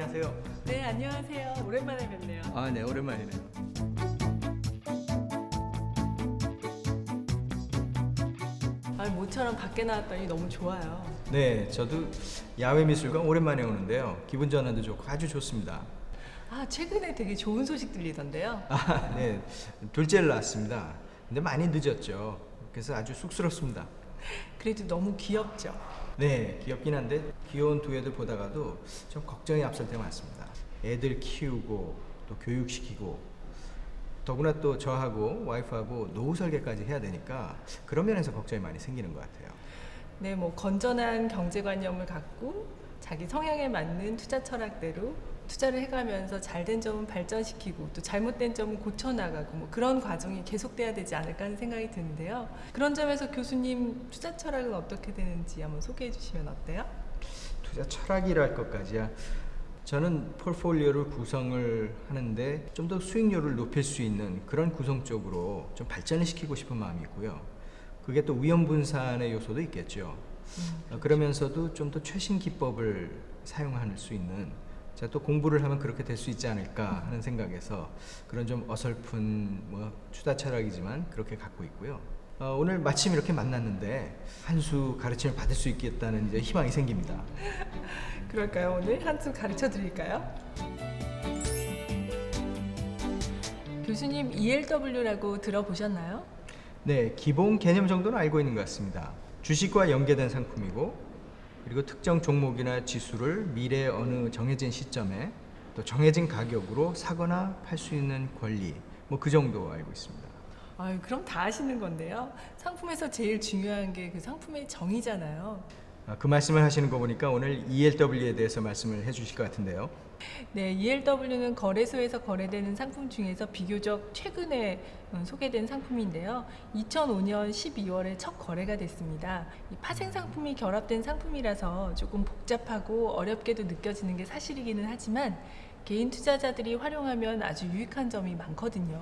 안녕하세요. 네, 안녕하세요. 오랜만에 뵙네요. 네, 오랜만이네요. 모처럼 밖에 나왔더니 너무 좋아요. 네, 저도 야외 미술관 오랜만에 오는데요. 기분 전환도 좋고 아주 좋습니다. 최근에 되게 좋은 소식 들리던데요. 네, 둘째를 낳았습니다. 근데 많이 늦었죠. 그래서 아주 쑥스럽습니다. 그래도 너무 귀엽죠. 네, 귀엽긴 한데 귀여운 두 애들 보다가도 좀 걱정이 앞설 때가 많습니다. 애들 키우고 또 교육시키고 더구나 또 저하고 와이프하고 노후 설계까지 해야 되니까 그런 면에서 걱정이 많이 생기는 것 같아요. 네, 건전한 경제관념을 갖고 자기 성향에 맞는 투자 철학대로 투자를 해가면서 잘된 점은 발전시키고 또 잘못된 점은 고쳐나가고 그런 과정이 계속돼야 되지 않을까 하는 생각이 드는데요. 그런 점에서 교수님 투자 철학은 어떻게 되는지 한번 소개해 주시면 어때요? 투자 철학이랄 것까지야. 저는 포트폴리오를 구성을 하는데 좀 더 수익률을 높일 수 있는 그런 구성 쪽으로 좀 발전을 시키고 싶은 마음이 있고요. 그게 또 위험 분산의 요소도 있겠죠. 그러면서도 좀 더 최신 기법을 사용할 수 있는, 제가 또 공부를 하면 그렇게 될 수 있지 않을까 하는 생각에서 그런 좀 어설픈 투자 철학이지만 그렇게 갖고 있고요. 오늘 마침 이렇게 만났는데 한 수 가르침을 받을 수 있겠다는 이제 희망이 생깁니다. 그럴까요? 오늘 한 수 가르쳐 드릴까요? 교수님 ELW라고 들어보셨나요? 네, 기본 개념 정도는 알고 있는 것 같습니다. 주식과 연계된 상품이고, 그리고 특정 종목이나 지수를 미래의 어느 정해진 시점에 또 정해진 가격으로 사거나 팔 수 있는 권리, 그 정도 알고 있습니다. 그럼 다 아시는 건데요. 상품에서 제일 중요한 게 그 상품의 정의잖아요. 그 말씀을 하시는 거 보니까 오늘 ELW에 대해서 말씀을 해주실 것 같은데요. 네, ELW는 거래소에서 거래되는 상품 중에서 비교적 최근에 소개된 상품인데요. 2005년 12월에 첫 거래가 됐습니다. 이 파생 상품이 결합된 상품이라서 조금 복잡하고 어렵게도 느껴지는 게 사실이기는 하지만 개인 투자자들이 활용하면 아주 유익한 점이 많거든요.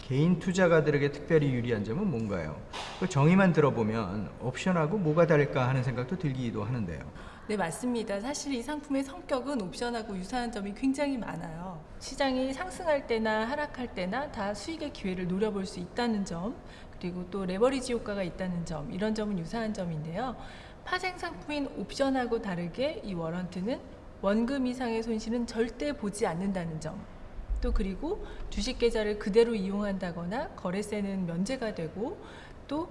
개인 투자가들에게 특별히 유리한 점은 뭔가요? 그 정의만 들어보면 옵션하고 뭐가 다를까 하는 생각도 들기도 하는데요. 네, 맞습니다. 사실 이 상품의 성격은 옵션하고 유사한 점이 굉장히 많아요. 시장이 상승할 때나 하락할 때나 다 수익의 기회를 노려볼 수 있다는 점, 그리고 또 레버리지 효과가 있다는 점, 이런 점은 유사한 점인데요. 파생 상품인 옵션하고 다르게 이 워런트는 원금 이상의 손실은 절대 보지 않는다는 점, 또 그리고 주식 계좌를 그대로 이용한다거나 거래세는 면제가 되고 또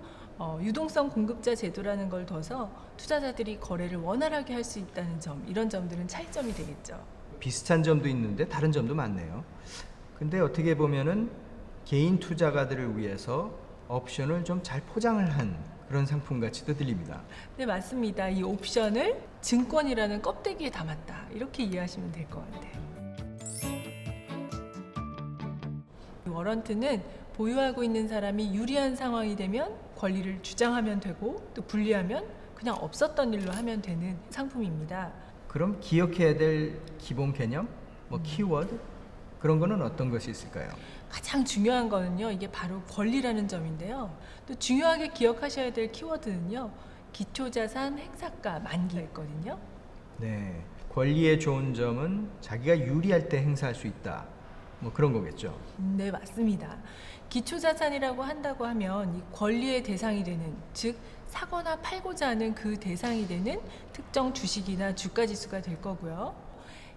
유동성 공급자 제도라는 걸 둬서 투자자들이 거래를 원활하게 할 수 있다는 점, 이런 점들은 차이점이 되겠죠. 비슷한 점도 있는데 다른 점도 많네요. 근데 어떻게 보면은 개인 투자가들을 위해서 옵션을 좀 잘 포장을 한 그런 상품 같이도 들립니다. 네, 맞습니다. 이 옵션을 증권이라는 껍데기에 담았다, 이렇게 이해하시면 될 것 같아요. 워런트는 보유하고 있는 사람이 유리한 상황이 되면 권리를 주장하면 되고 또 불리하면 그냥 없었던 일로 하면 되는 상품입니다. 그럼 기억해야 될 기본 개념, 키워드 그런 거는 어떤 것이 있을까요? 가장 중요한 거는요, 이게 바로 권리라는 점인데요. 또 중요하게 기억하셔야 될 키워드는요, 기초자산 행사가 만기가 있거든요. 네, 권리의 좋은 점은 자기가 유리할 때 행사할 수 있다. 그런 거겠죠. 네, 맞습니다. 기초자산이라고 한다고 하면 이 권리의 대상이 되는, 즉 사거나 팔고자 하는 그 대상이 되는 특정 주식이나 주가지수가 될 거고요.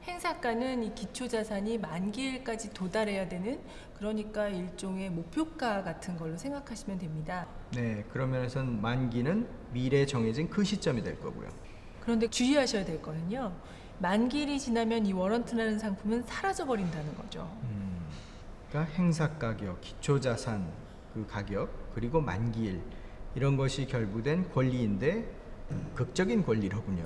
행사가는 이 기초자산이 만기일까지 도달해야 되는, 그러니까 일종의 목표가 같은 걸로 생각하시면 됩니다. 네, 그런 면에서는 만기는 미래에 정해진 그 시점이 될 거고요. 그런데 주의하셔야 될 거는요, 만기일이 지나면 이 워런트라는 상품은 사라져 버린다는 거죠. 그러니까 행사 가격, 기초자산 그 가격, 그리고 만기일 이런 것이 결부된 권리인데 극적인 권리로군요.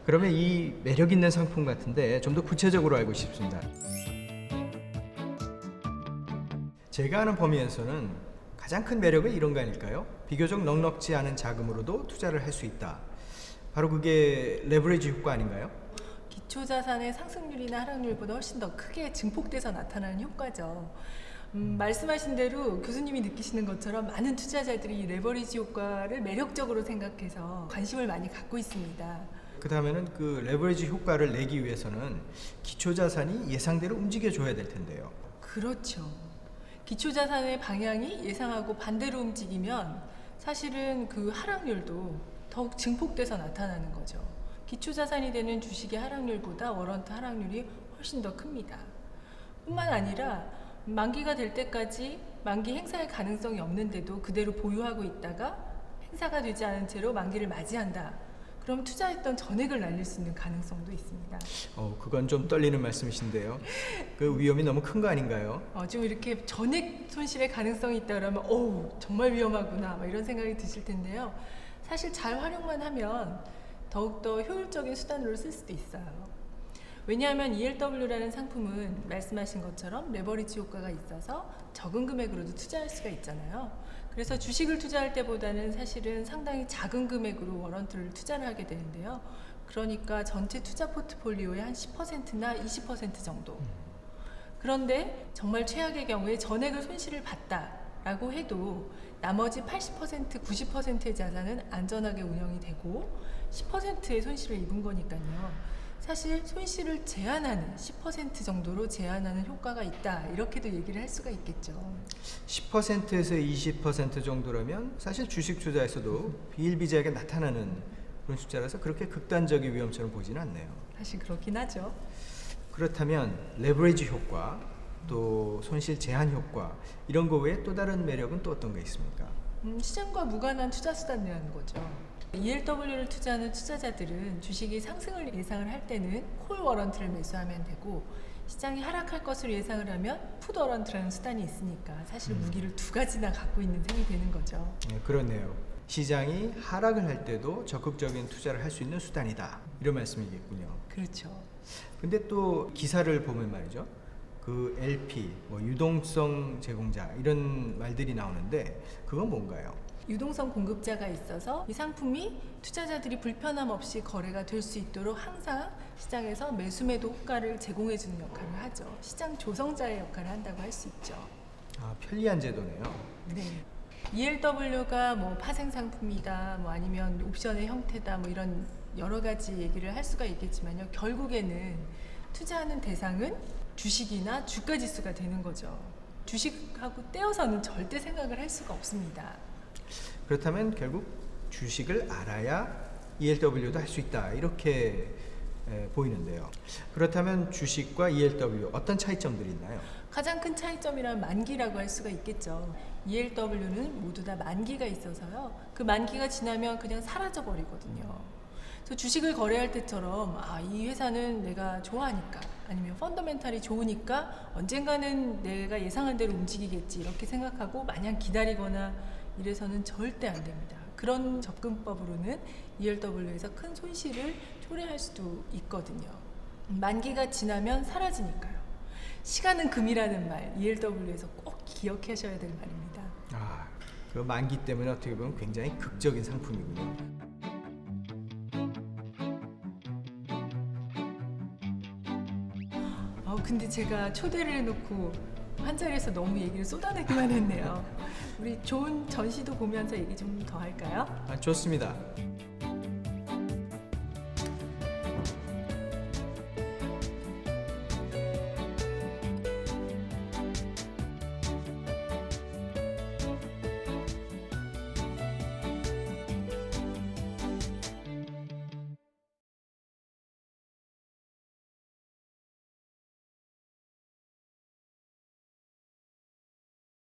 그러면 이 매력 있는 상품 같은데 좀 더 구체적으로 알고 싶습니다. 제가 아는 범위에서는 가장 큰 매력은 이런 거 아닐까요? 비교적 넉넉지 않은 자금으로도 투자를 할 수 있다. 바로 그게 레버리지 효과 아닌가요? 기초자산의 상승률이나 하락률보다 훨씬 더 크게 증폭돼서 나타나는 효과죠. 말씀하신 대로 교수님이 느끼시는 것처럼 많은 투자자들이 이 레버리지 효과를 매력적으로 생각해서 관심을 많이 갖고 있습니다. 그 다음에는 그 레버리지 효과를 내기 위해서는 기초 자산이 예상대로 움직여줘야 될 텐데요. 그렇죠. 기초 자산의 방향이 예상하고 반대로 움직이면 사실은 그 하락률도 더욱 증폭돼서 나타나는 거죠. 기초 자산이 되는 주식의 하락률보다 워런트 하락률이 훨씬 더 큽니다. 뿐만 아니라 만기가 될 때까지 만기 행사의 가능성이 없는데도 그대로 보유하고 있다가 행사가 되지 않은 채로 만기를 맞이한다. 그럼 투자했던 전액을 날릴 수 있는 가능성도 있습니다. 그건 좀 떨리는 말씀이신데요. 그 위험이 너무 큰 거 아닌가요? 좀 이렇게 전액 손실의 가능성이 있다 그러면 정말 위험하구나 막 이런 생각이 드실 텐데요. 사실 잘 활용만 하면 더욱더 효율적인 수단으로 쓸 수도 있어요. 왜냐하면 ELW라는 상품은 말씀하신 것처럼 레버리지 효과가 있어서 적은 금액으로도 투자할 수가 있잖아요. 그래서 주식을 투자할 때보다는 사실은 상당히 작은 금액으로 워런트를 투자를 하게 되는데요. 그러니까 전체 투자 포트폴리오의 한 10%나 20% 정도. 그런데 정말 최악의 경우에 전액을 손실을 봤다라고 해도 나머지 80%, 90%의 자산은 안전하게 운영이 되고 10%의 손실을 입은 거니까요. 사실 손실을 제한하는 10% 정도로 제한하는 효과가 있다 이렇게도 얘기를 할 수가 있겠죠. 10%에서 20% 정도라면 사실 주식 투자에서도 비일비재하게 나타나는 그런 숫자라서 그렇게 극단적인 위험처럼 보지는 않네요. 사실 그렇긴 하죠. 그렇다면 레버리지 효과, 또 손실 제한 효과 이런 거 외에 또 다른 매력은 또 어떤 게 있습니까? 시장과 무관한 투자 수단이라는 거죠. ELW를 투자하는 투자자들은 주식이 상승을 예상을 할 때는 콜 워런트를 매수하면 되고 시장이 하락할 것으로 예상을 하면 풋 워런트라는 수단이 있으니까 사실 무기를 두 가지나 갖고 있는 셈이 되는 거죠. 네, 그렇네요. 시장이 하락을 할 때도 적극적인 투자를 할 수 있는 수단이다 이런 말씀이겠군요. 그렇죠. 근데 또 기사를 보면 말이죠. 그 LP, 유동성 제공자 이런 말들이 나오는데 그건 뭔가요? 유동성 공급자가 있어서 이 상품이 투자자들이 불편함 없이 거래가 될 수 있도록 항상 시장에서 매수매도 효과를 제공해 주는 역할을 하죠. 시장 조성자의 역할을 한다고 할 수 있죠. 편리한 제도네요. 네. ELW가 파생 상품이다, 아니면 옵션의 형태다, 이런 여러 가지 얘기를 할 수가 있겠지만요. 결국에는 투자하는 대상은 주식이나 주가 지수가 되는 거죠. 주식하고 떼어서는 절대 생각을 할 수가 없습니다. 그렇다면 결국 주식을 알아야 ELW도 할 수 있다 이렇게 보이는데요. 그렇다면 주식과 ELW 어떤 차이점들이 있나요? 가장 큰 차이점이란 만기라고 할 수가 있겠죠. ELW는 모두 다 만기가 있어서요. 그 만기가 지나면 그냥 사라져 버리거든요. 그래서 주식을 거래할 때처럼 이 회사는 내가 좋아하니까 아니면 펀더멘탈이 좋으니까 언젠가는 내가 예상한 대로 움직이겠지 이렇게 생각하고 마냥 기다리거나 이래서는 절대 안 됩니다. 그런 접근법으로는 ELW에서 큰 손실을 초래할 수도 있거든요. 만기가 지나면 사라지니까요. 시간은 금이라는 말, ELW에서 꼭 기억하셔야 될 말입니다. 그 만기 때문에 어떻게 보면 굉장히 극적인 상품이군요. 근데 제가 초대를 해놓고 한 자리에서 너무 얘기를 쏟아내기만 했네요. 우리 좋은 전시도 보면서 얘기 좀 더 할까요? 좋습니다.